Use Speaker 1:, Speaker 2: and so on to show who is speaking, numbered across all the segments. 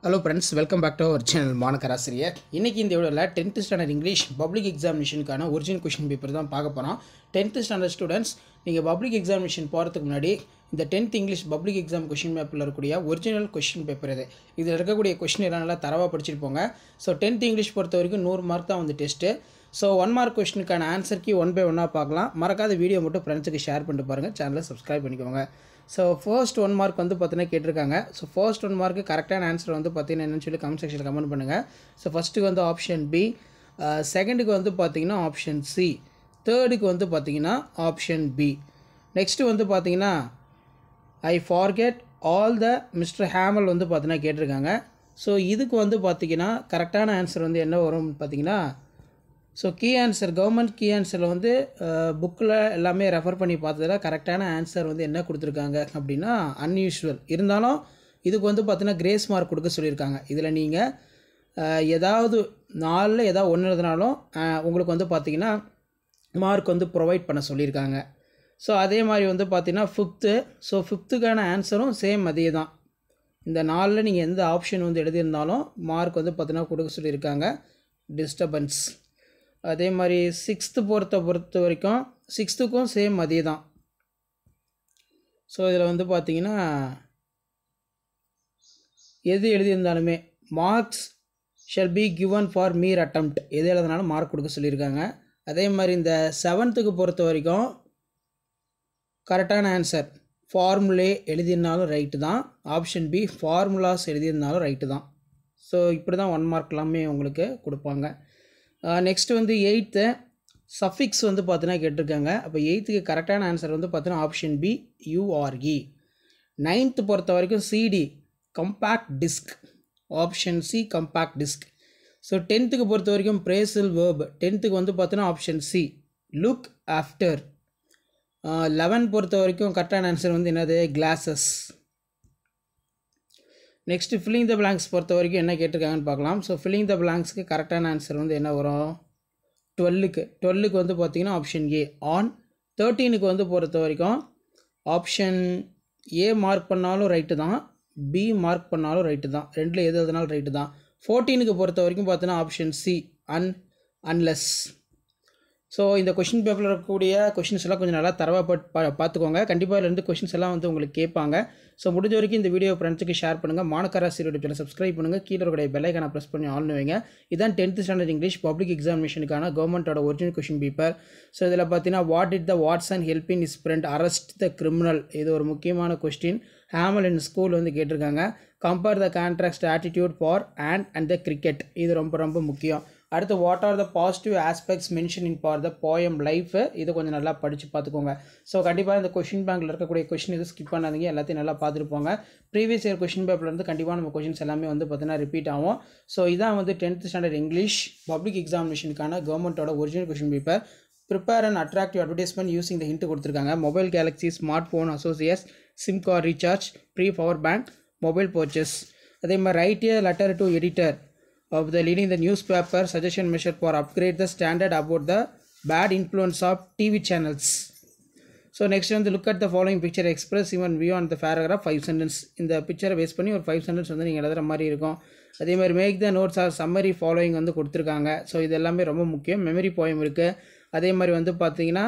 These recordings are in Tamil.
Speaker 1: Hello friends, welcome back to our channel மாணக்கராசிரியர். இன்னைக்கு இந்த வீடியோல 10th ஸ்டாண்டர்ட் இங்கிலீஷ் பப்ளிக் எக்ஸாமினேஷனுக்கான ஒரிஜினல் क्वेश्चन பேப்பர் தான் பார்க்க போறோம். 10th ஸ்டாண்டர்ட் ஸ்டூடண்ட்ஸ் நீங்க பப்ளிக் எக்ஸாமினேஷன் போறதுக்கு முன்னாடி இந்த 10th English public exam question பேப்பர்ல இருக்கக்கூடிய ஒரிஜினல் क्वेश्चन பேப்பர் இது. இதுல இருக்கக்கூடிய क्वेश्चन எல்லாம் நல்லா தரவா படிச்சிட்டு போங்க. சோ 10th இங்கிலீஷ் பொறுத்த வரைக்கும் 100 மார்க் தான் வந்து டெஸ்ட். சோ 1 மார்க் क्वेश्चनக்கான ஆன்சர் கீ 1 பை 1 பார்க்கலாம். மறக்காத வீடியோ மட்டும் ஃப்ரெண்ட்ஸ்க்கு ஷேர் பண்ணிட்டு பாருங்க. சேனலை சப்ஸ்கிரைப் பண்ணிக்கோங்க. So first 1 mark வந்து பார்த்தீனா கேட்டிருக்காங்க. So first 1 mark கரெக்டான ஆன்சர் வந்து பார்த்தீனா என்னன்னு சொல்லி கமெண்ட் செக்ஷன்ல கமெண்ட் பண்ணுங்க. So ஃபர்ஸ்ட்க்கு வந்து ஆப்ஷன் B, செகண்ட்க்கு வந்து பார்த்தீங்கன்னா ஆப்ஷன் C, தேர்ட்க்கு வந்து பார்த்தீங்கன்னா ஆப்ஷன் B. நெக்ஸ்ட் வந்து பார்த்தீங்கன்னா I forget all the Mr. Hamel வந்து பார்த்தீனா கேட்டிருக்காங்க. So இதுக்கு வந்து பார்த்தீங்கன்னா கரெக்டான ஆன்சர் வந்து என்ன வரும் பார்த்தீங்கன்னா so key answer government key ஆன்சரில் வந்து புக்கில் எல்லாமே ரெஃபர் பண்ணி பார்த்ததில் கரெக்டான ஆன்சர் வந்து என்ன கொடுத்துருக்காங்க அப்படின்னா அன்யூஷுவல். இருந்தாலும் இதுக்கு வந்து பார்த்தீங்கன்னா கிரேஸ் மார்க் கொடுக்க சொல்லியிருக்காங்க. இதில் நீங்கள் ஏதாவது 4ல் ஏதாவது ஒன்று எழுதினாலும் உங்களுக்கு வந்து பார்த்தீங்கன்னா மார்க் வந்து ப்ரொவைட் பண்ண சொல்லியிருக்காங்க. ஸோ அதே மாதிரி வந்து பார்த்தீங்கன்னா ஃபிஃப்த்து, ஸோ ஃபிஃப்த்துக்கான ஆன்சரும் சேம் அதே தான். இந்த 4ல் நீங்கள் எந்த ஆப்ஷன் வந்து எழுதியிருந்தாலும் மார்க் வந்து பார்த்தீங்கன்னா கொடுக்க சொல்லியிருக்காங்க. டிஸ்டர்பன்ஸ். அதே மாதிரி சிக்ஸ்த்து பொறுத்த வரைக்கும் சிக்ஸ்த்துக்கும் சேம் அதே தான். ஸோ இதில் வந்து பார்த்தீங்கன்னா எது எழுதியிருந்தாலுமே marks shall be given for mere attempt எது எழுதினாலும் மார்க் கொடுக்க சொல்லியிருக்காங்க. அதே மாதிரி இந்த 7த்துக்கு பொறுத்த வரைக்கும் கரெக்டான ஆன்சர் ஃபார்முலே எழுதியிருந்தாலும் ரைட்டு தான். ஆப்ஷன் பி ஃபார்முலாஸ் எழுதியிருந்தாலும் ரைட்டு தான். ஸோ இப்படி தான் 1 மார்க் எல்லாமே உங்களுக்கு கொடுப்பாங்க. நெக்ஸ்ட் வந்து 8th சஃபிக்ஸ் வந்து பார்த்தீங்கன்னா கேட்டிருக்காங்க. அப்போ 8க்கு கரெக்டான ஆன்சர் வந்து பார்த்தீங்கன்னா ஆப்ஷன் பி URE. 9th பொறுத்த வரைக்கும் CD compact disk, option C compact disk. So 10th பொறுத்த வரைக்கும் பிரேசல் வேர்ப், 10th வந்து பார்த்தீங்கன்னா ஆப்ஷன் சி லுக் ஆஃப்டர். 11 பொறுத்த வரைக்கும் கரெக்டான ஆன்சர் வந்து என்னது clauses. Next filling the blanks பொறுத்த வரைக்கும் என்ன கேட்டிருக்காங்கன்னு பார்க்கலாம். ஸோ ஃபில்லிங் த பிளாங்க்ஸ்க்கு கரெக்டான ஆன்சர் வந்து என்ன வரும் 12க்கு வந்து பார்த்தீங்கன்னா ஆப்ஷன் ஏ ஆன். 13க்கு வந்து பொறுத்த வரைக்கும் ஆப்ஷன் ஏ மார்க் பண்ணாலும் ரைட்டு தான், பி மார்க் பண்ணாலும் ரைட்டு தான், ரெண்டில் எது எதுனாலும் ரைட்டு தான். 14க்கு பொறுத்த வரைக்கும் பார்த்தீங்கன்னா ஆப்ஷன் சி அன்லெஸ். ஸோ இந்த கொஷின் பேப்பரில் இருக்கக்கூடிய கொஷின்ஸ் எல்லாம் கொஞ்சம் நல்லா தரவாக பார்த்துக்கோங்க. கண்டிப்பாக இதுலேருந்து கொஷின்ஸ் எல்லாம் வந்து உங்களுக்கு கேட்பாங்க. ஸோ முடிஞ்ச வரைக்கும் இந்த வீடியோ ஃப்ரெண்ட்ஸுக்கு ஷேர் பண்ணுங்கள். மாணக்கராசி யூடியூப் சேனல் சப்ஸ்கிரைப் பண்ணுங்கள். கீழே இருக்கிற பெல் ஐகானை ப்ரெஸ் பண்ணி ஆன் வைங்க. இதான் 10th ஸ்டாண்டர்ட் இங்கிலீஷ் பப்ளிக் எக்ஸாமினேஷனுக்கான கவர்மெண்ட்டோட ஒரிஜினல் கொஷின் பேப்பர். ஸோ இதில் பார்த்தீங்கன்னா what did the Watson help in is friend arrest the criminal, இது ஒரு முக்கியமான கொஸ்டின். ஹேமல் இன் ஸ்கூல் வந்து கேட்டிருக்காங்க. Compare the contrast attitude for and the cricket, இது ரொம்ப ரொம்ப முக்கியம். அடுத்து what are the positive aspects mention in for the poem life, இது கொஞ்சம் நல்லா படித்து பார்த்துக்கோங்க. ஸோ கண்டிப்பாக இந்த கொஷின் பேங்கில் இருக்கக்கூடிய கொஷின் இது ஸ்கிப் பண்ணாதீங்க, எல்லாத்தையும் நல்லா பார்த்துட்டு போங்க. ப்ரீவியஸ் இயர் கொஷின் பேப்பர்லேருந்து கண்டிப்பாக நம்ம கொஷின்ஸ் எல்லாமே வந்து பார்த்தீங்கன்னா ரிப்பீட் ஆகும். ஸோ இதான் வந்து 10th ஸ்டாண்டர்ட் இங்கிலீஷ் பப்ளிக் எக்ஸாமினேஷனுக்கான கவர்மெண்ட்டோட original question paper. Prepare and attractive advertisement using the hint கொடுத்துருக்காங்க. Mobile galaxy, smart phone associates, SIM card recharge, free power bank, mobile purchase. அதே மாதிரி write a letter to editor of the leading the newspaper suggestion measure for upgrade the standard about the bad influence of TV channels. So next வந்து look at the following picture, express even view on the paragraph 5 sentence. இந்த பிக்சரை பேஸ் பண்ணி ஒரு 5 sentence வந்து நீங்கள் எழுதுகிற மாதிரி இருக்கும். அதே மாதிரி make the notes or summary following வந்து கொடுத்துருக்காங்க. ஸோ இது எல்லாமே ரொம்ப முக்கியம். மெமரி போயம் இருக்குது. அதே மாதிரி வந்து பார்த்தீங்கன்னா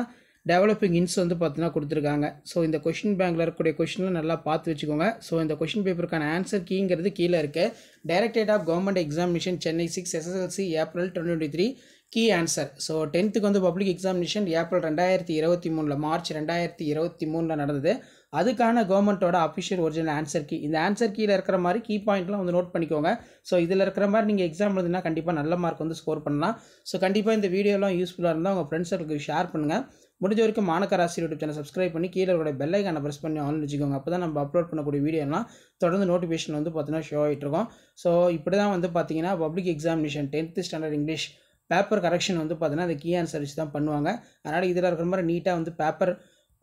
Speaker 1: டெவலப்பிங் இன்ஸ் வந்து பார்த்தீங்கன்னா கொடுத்துருக்காங்க. ஸோ இந்த கொஷின் பேங்கில் இருக்கக்கூடிய கொஷின்லாம் நல்லா பார்த்து வச்சுக்கோங்க. ஸோ இந்த கொஷின் பேப்பருக்கான ஆன்சர் கீங்கிறது கீழே இருக்குது. Directorate of government examination Chennai 6 SSLC April 2023 key answer. So 10th வந்து பப்ளிக் எக்ஸாமினேஷன் ஏப்ரல் 2023 மார்ச் 2023 நடந்தது. அதுக்கான கவர்மெண்ட்டோட அஃபிஷியல் ஒரிஜினல் ஆன்சர் கீ. இந்த ஆன்சர் கீழே இருக்கிற மாதிரி கீ பாயிண்ட்லாம் வந்து நோட் பண்ணிக்கோங்க. ஸோ இதில் இருக்கிற மாதிரி நீங்கள் எக்ஸாம் எழுதுனா கண்டிப்பாக நல்ல மார்க் வந்து ஸ்கோர் பண்ணலாம். ஸோ கண்டிப்பாக இந்த வீடியோலாம் யூஸ்ஃபுல்லாக இருந்தால் உங்கள் ஃப்ரெண்ட்ஸுக்கு ஷேர் பண்ணுங்கள். முடிஞ்ச வரைக்கும் மாணக்கராசி யூடியூப் சேனல் சப்ஸ்கிரைப் பண்ணி கீழே இருக்கிற பெல் ஐகானை ப்ரெஸ் பண்ணி ஆன் வச்சுக்கோங்க. அப்போ தான் நம்ம அப்லோட் பண்ணக்கூடிய வீடியோலாம் தொடர்ந்து நோட்டிஃபிகேஷன் வந்து பார்த்தீங்கன்னா ஷோ ஆகிட்டு இருக்கோம். ஸோ இப்படி தான் வந்து பார்த்தீங்கன்னா public examination 10th standard English paper correction வந்து பார்த்தீங்கன்னா அந்த கீ ஆன்சர் வச்சு தான் பண்ணுவாங்க. அதனால் இதில் இருக்கிற மாதிரி நீட்டாக வந்து பேப்பர்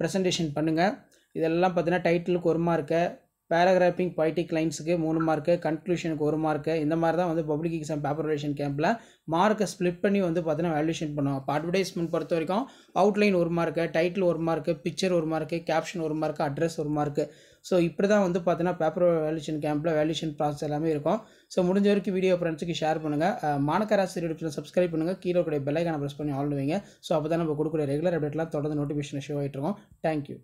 Speaker 1: ப்ரெசன்டேஷன் பண்ணுங்கள். இதெல்லாம் பார்த்தீங்கன்னா டைட்டிலுக்கு 1 மார்க்கு, பேராகிராஃபிங் பொய்டிக் லைன்ஸுக்கு 3 மார்க்கு, கன்க்ளூஷனுக்கு 1 மார்க்கு. இந்த மாதிரி தான் வந்து பப்ளிக் எக்ஸாம் பேப்பர் வேல்யூஷன் கேம்பில் மார்க்கை ஸ்ப்ளிட் பண்ணி வந்து பார்த்தீங்கன்னா வேல்யூஷன் பண்ணுவோம். இப்போ அட்வர்டைஸ்மெண்ட் பொறுத்த வரைக்கும் outline 1 mark, title 1 mark, picture 1 mark, caption 1 mark, address 1 mark. So இப்படி தான் வந்து பார்த்தீங்கன்னா பேப்பர் வேல்யூஷன் கேம்பில் வேல்யூஷன் ப்ராசஸ் எல்லாமே இருக்கும். ஸோ முடிஞ்ச வரைக்கும் வீடியோ ஃப்ரெண்ட்ஸுக்கு ஷேர் பண்ணுங்கள். மாணக்கராசி யூடியூப் சப்ஸ்கிரைப் பண்ணுங்கள். கீழே இருக்கிற பெல் ஐக்கானை ப்ரெஸ் பண்ணி ஆல் வைங்க. ஸோ அப்போ தான் நம்ம கொடுக்குற ரெகுலர் அப்டேட்லாம் தொடர்ந்து நோட்டிஃபிகேஷன் ஷோ ஆகிட்டு இருக்கோம். தேங்க்யூ.